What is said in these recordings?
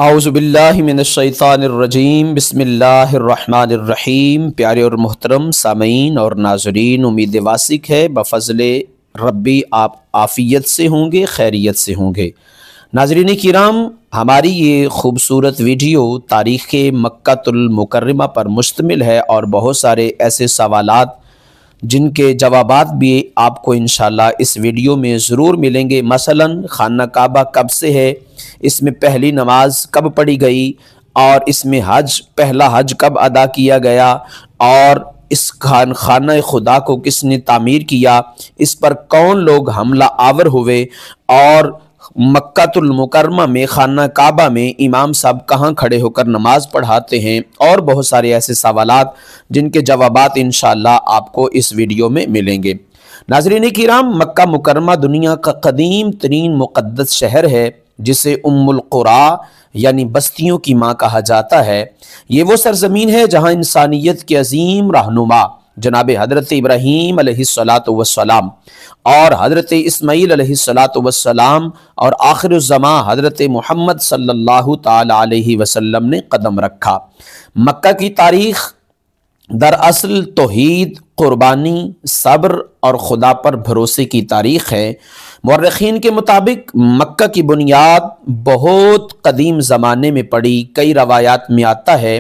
اعوذ باللہ من الشیطان الرجیم بسم اللہ الرحمن الرحیم۔ پیارے اور محترم سامعین اور ناظرین، امید واسق ہے بفضل ربی آپ عافیت سے ہوں گے، خیریت سے ہوں گے۔ ناظرین کرام، ہماری یہ خوبصورت ویڈیو تاریخ مکہ المکرمہ پر مشتمل ہے اور بہت سارے ایسے سوالات جن کے جوابات بھی آپ کو انشاءاللہ اس ویڈیو میں ضرور ملیں گے۔ مثلا خانہ کعبہ کب سے ہے، اس میں پہلی نماز کب پڑھی گئی، اور اس میں پہلا حج کب ادا کیا گیا، اور اس خانہ خدا کو کس نے تعمیر کیا، اس پر کون لوگ حملہ آور ہوئے، اور مکہ المکرمہ میں خانہ کعبہ میں امام صاحب کہاں کھڑے ہو کر نماز پڑھاتے ہیں، اور بہت سارے ایسے سوالات جن کے جوابات انشاءاللہ آپ کو اس ویڈیو میں ملیں گے۔ ناظرین کرام، مکہ مکرمہ دنیا کا قدیم ترین مقدس شہر ہے جسے ام القرا یعنی بستیوں کی ماں کہا جاتا ہے۔ یہ وہ سرزمین ہے جہاں انسانیت کے عظیم رہنما جناب حضرت ابراہیم علیہ السلام اور حضرت اسماعیل علیہ السلام اور آخر الزمان حضرت محمد صلی اللہ تعالی علیہ وسلم نے قدم رکھا۔ مکہ کی تاریخ دراصل توحید، قربانی، صبر اور خدا پر بھروسے کی تاریخ ہے۔ مورخین کے مطابق مکہ کی بنیاد بہت قدیم زمانے میں پڑی۔ کئی روایات میں آتا ہے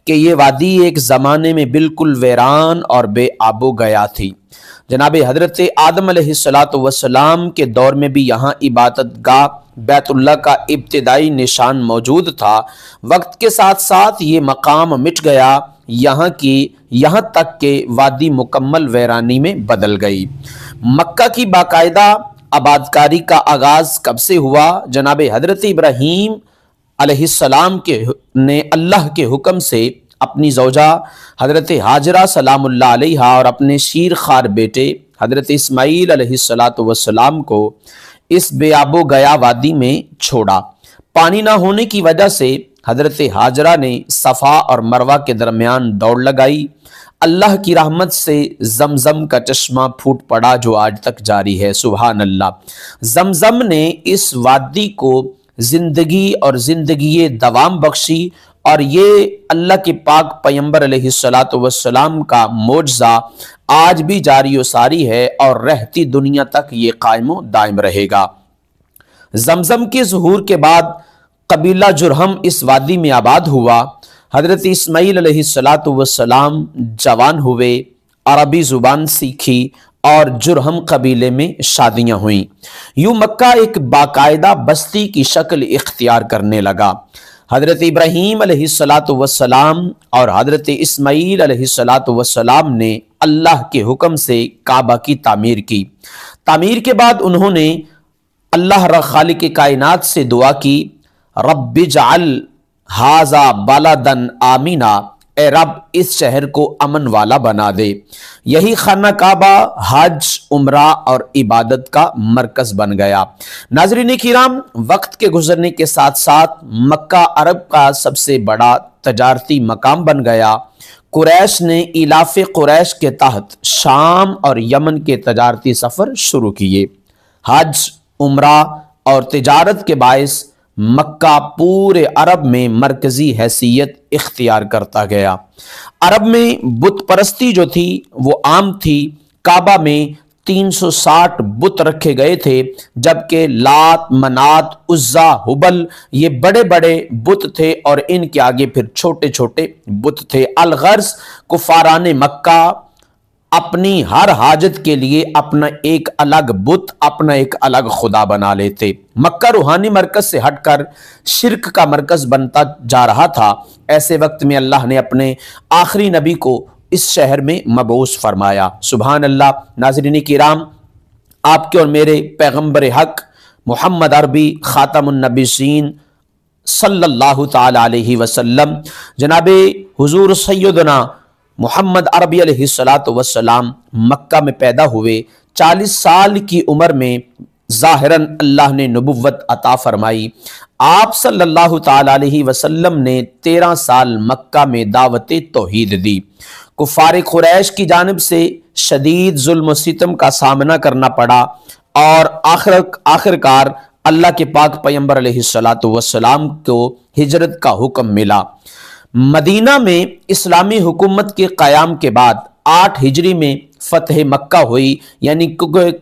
کہ یہ وادی ایک زمانے میں بالکل ویران اور بے آب و گیا تھی۔ جناب حضرت آدم علیہ السلام کے دور میں بھی یہاں عبادت گاہ بیت اللہ کا ابتدائی نشان موجود تھا۔ وقت کے ساتھ ساتھ یہ مقام مٹ گیا، یہاں تک کہ وادی مکمل ویرانی میں بدل گئی۔ مکہ کی باقاعدہ آبادکاری کا آغاز کب سے ہوا؟ جناب حضرت ابراہیم علیہ السلام نے اللہ کے حکم سے اپنی زوجہ حضرت ہاجرہ سلام اللہ علیہا اور اپنے شیر خوار بیٹے حضرت اسماعیل علیہ السلام کو اس بے آب و گیا وادی میں چھوڑا۔ پانی نہ ہونے کی وجہ سے حضرت ہاجرہ نے صفا اور مروہ کے درمیان دوڑ لگائی۔ اللہ کی رحمت سے زمزم کا چشمہ پھوٹ پڑا جو آج تک جاری ہے۔ سبحان اللہ۔ زمزم نے اس وادی کو زندگی اور زندگی دوام بخشی، اور یہ اللہ کے پاک پیغمبر علیہ السلام کا معجزہ آج بھی جاری و ساری ہے اور رہتی دنیا تک یہ قائم و دائم رہے گا۔ زمزم کے ظہور کے بعد قبیلہ جرہم اس وادی میں آباد ہوا۔ حضرت اسماعیل علیہ السلام جوان ہوئے، عربی زبان سیکھی اور جرہم قبیلے میں شادیاں ہوئیں۔ یوں مکہ ایک باقاعدہ بستی کی شکل اختیار کرنے لگا۔ حضرت ابراہیم علیہ السلام اور حضرت اسماعیل علیہ السلام نے اللہ کے حکم سے کعبہ کی تعمیر کی۔ تعمیر کے بعد انہوں نے اللہ خالق کائنات سے دعا کی، رب اجعل ھذا بلدا آمنا، اے رب اس شہر کو امن والا بنا دے۔ یہی خانہ کعبہ حج، عمرہ اور عبادت کا مرکز بن گیا۔ ناظرین کرام، وقت کے گزرنے کے ساتھ ساتھ مکہ عرب کا سب سے بڑا تجارتی مقام بن گیا۔ قریش نے ایلاف قریش کے تحت شام اور یمن کے تجارتی سفر شروع کیے۔ حج، عمرہ اور تجارت کے باعث مکہ پورے عرب میں مرکزی حیثیت اختیار کرتا گیا۔ عرب میں بت پرستی جو تھی وہ عام تھی۔ کعبہ میں 360 بت رکھے گئے تھے، جبکہ لات، منات، عزا، ہبل یہ بڑے بڑے بت تھے اور ان کے آگے پھر چھوٹے چھوٹے بت تھے۔ الغرض کفاران مکہ اپنی ہر حاجت کے لیے اپنا ایک الگ بت، اپنا ایک الگ خدا بنا لیتے۔ مکہ روحانی مرکز سے ہٹ کر شرک کا مرکز بنتا جا رہا تھا۔ ایسے وقت میں اللہ نے اپنے آخری نبی کو اس شہر میں مبعوث فرمایا۔ سبحان اللہ۔ ناظرین کرام، آپ کے اور میرے پیغمبر حق محمد عربی خاتم النبیین صلی اللہ تعالی علیہ وسلم جناب حضور سیدنا محمد عربی علیہ السلام مکہ میں پیدا ہوئے۔ 40 سال کی عمر میں ظاہراً اللہ نے نبوت عطا فرمائی۔ آپ صلی اللہ تعالی علیہ وسلم نے 13 سال مکہ میں دعوت توحید دی۔ کفار قریش کی جانب سے شدید ظلم و ستم کا سامنا کرنا پڑا، اور آخرکار اللہ کے پاک پیغمبر علیہ الصلوۃ والسلام کو ہجرت کا حکم ملا۔ مدینہ میں اسلامی حکومت کے قیام کے بعد 8 ہجری میں فتح مکہ ہوئی، یعنی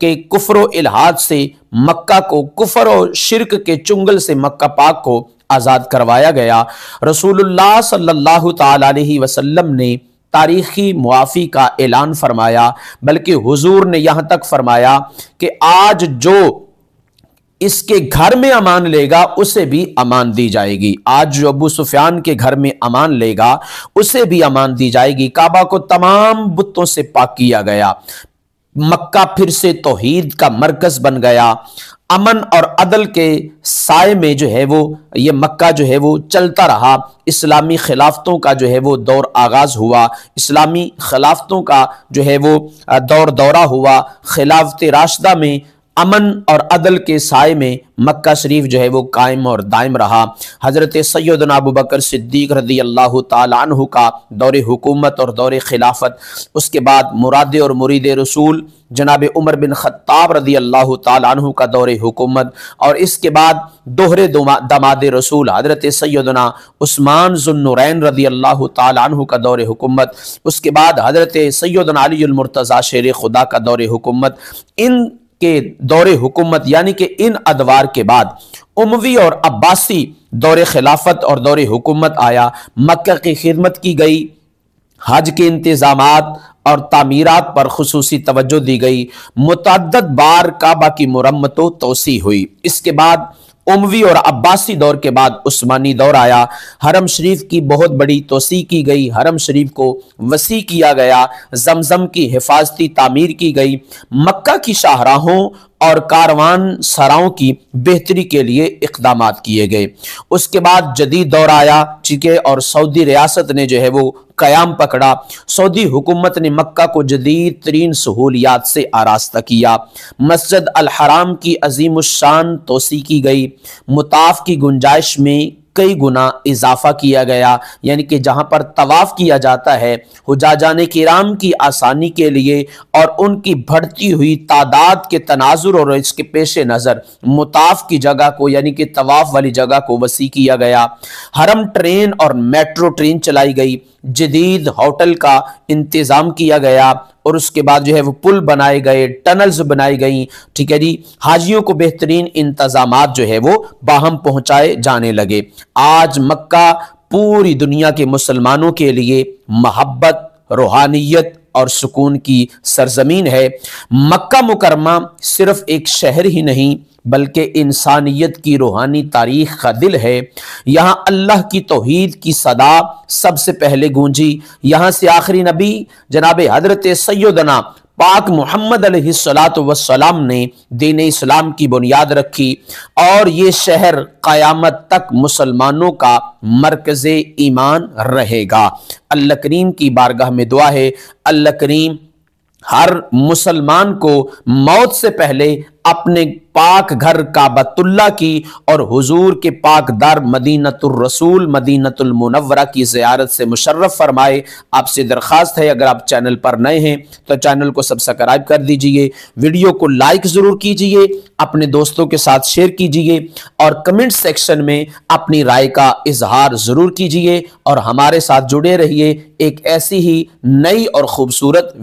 کہ کفر و الحاد سے مکہ کو، کفر و شرک کے چنگل سے مکہ پاک کو آزاد کروایا گیا۔ رسول اللہ صلی اللہ تعالی علیہ وسلم نے تاریخی معافی کا اعلان فرمایا، بلکہ حضور نے یہاں تک فرمایا کہ آج جو اس کے گھر میں امان لے گا اسے بھی امان دی جائے گی۔ آج جو ابو سفیان کے گھر میں امان لے گا اسے بھی امان دی جائے گی۔ کعبہ کو تمام بتوں سے پاک کیا گیا، مکہ پھر سے توحید کا مرکز بن گیا، امن اور عدل کے سائے میں جو ہے وہ یہ مکہ جو ہے وہ چلتا رہا۔ اسلامی خلافتوں کا جو ہے وہ دور آغاز ہوا، اسلامی خلافتوں کا جو ہے وہ دور دورہ ہوا۔ خلافت راشدہ میں امن اور عدل کے سائے میں مکہ شریف جو ہے وہ قائم اور دائم رہا۔ حضرت سیدنا ابوبکر صدیق رضی اللہ تعالی عنہ کا دور حکومت اور دور خلافت، اس کے بعد مراد اور مرید رسول جناب عمر بن خطاب رضی اللہ تعالی عنہ کا دور حکومت، اور اس کے بعد دوہرے دماد رسول حضرت سیدنا عثمان ذو النورین رضی اللہ تعالی عنہ کا دور حکومت، اس کے بعد حضرت سیدنا علی المرتضی شیر خدا کا دور حکومت۔ ان کے دور حکومت یعنی کہ ان ادوار کے بعد اموی اور عباسی دور خلافت اور دور حکومت آیا۔ مکہ کی خدمت کی گئی، حج کے انتظامات اور تعمیرات پر خصوصی توجہ دی گئی، متعدد بار کعبہ کی مرمت و توسیع ہوئی۔ اس کے بعد اموی اور عباسی دور کے بعد عثمانی دور آیا، حرم شریف کی بہت بڑی توسیع کی گئی، حرم شریف کو وسیع کیا گیا، زمزم کی حفاظتی تعمیر کی گئی، مکہ کی شاہراہوں اور کاروان سراؤں کی بہتری کے لیے اقدامات کیے گئے۔ اس کے بعد جدید دور آیا، ٹھیک ہے، اور سعودی ریاست نے جو ہے وہ قیام پکڑا۔ سعودی حکومت نے مکہ کو جدید ترین سہولیات سے آراستہ کیا، مسجد الحرام کی عظیم الشان توسیع کی گئی، مطاف کی گنجائش میں کئی گنا اضافہ کیا گیا، یعنی کہ جہاں پر طواف کیا جاتا ہے حجاجان کرام کی آسانی کے لیے اور ان کی بڑھتی ہوئی تعداد کے تناظر اور اس کے پیش نظر مطاف کی جگہ کو یعنی کہ طواف والی جگہ کو وسیع کیا گیا۔ حرم ٹرین اور میٹرو ٹرین چلائی گئی، جدید ہوٹل کا انتظام کیا گیا، اور اس کے بعد جو ہے وہ پل بنائے گئے، ٹنلز بنائی گئیں، ٹھیک ہے جی، حاجیوں کو بہترین انتظامات جو ہے وہ باہم پہنچائے جانے لگے۔ آج مکہ پوری دنیا کے مسلمانوں کے لیے محبت، روحانیت اور سکون کی سرزمین ہے۔ مکہ مکرمہ صرف ایک شہر ہی نہیں بلکہ انسانیت کی روحانی تاریخ کا دل ہے۔ یہاں اللہ کی توحید کی صدا سب سے پہلے گونجی، یہاں سے آخری نبی جناب حضرت سیدنا پاک محمد علیہ الصلوۃ والسلام نے دین اسلام کی بنیاد رکھی، اور یہ شہر قیامت تک مسلمانوں کا مرکز ایمان رہے گا۔ اللہ کریم کی بارگاہ میں دعا ہے، اللہ کریم ہر مسلمان کو موت سے پہلے اپنے پاک گھر کعبۃ اللہ کی اور حضور کے پاک دار مدینۃ الرسول مدینۃ المنورہ کی زیارت سے مشرف فرمائے۔ آپ سے درخواست ہے اگر آپ چینل پر نئے ہیں تو چینل کو سبسکرائب کر دیجئے، ویڈیو کو لائک ضرور کیجئے، اپنے دوستوں کے ساتھ شیئر کیجئے، اور کمنٹ سیکشن میں اپنی رائے کا اظہار ضرور کیجئے، اور ہمارے ساتھ جڑے رہیے ایک ایسی ہی نئی اور خوبصورت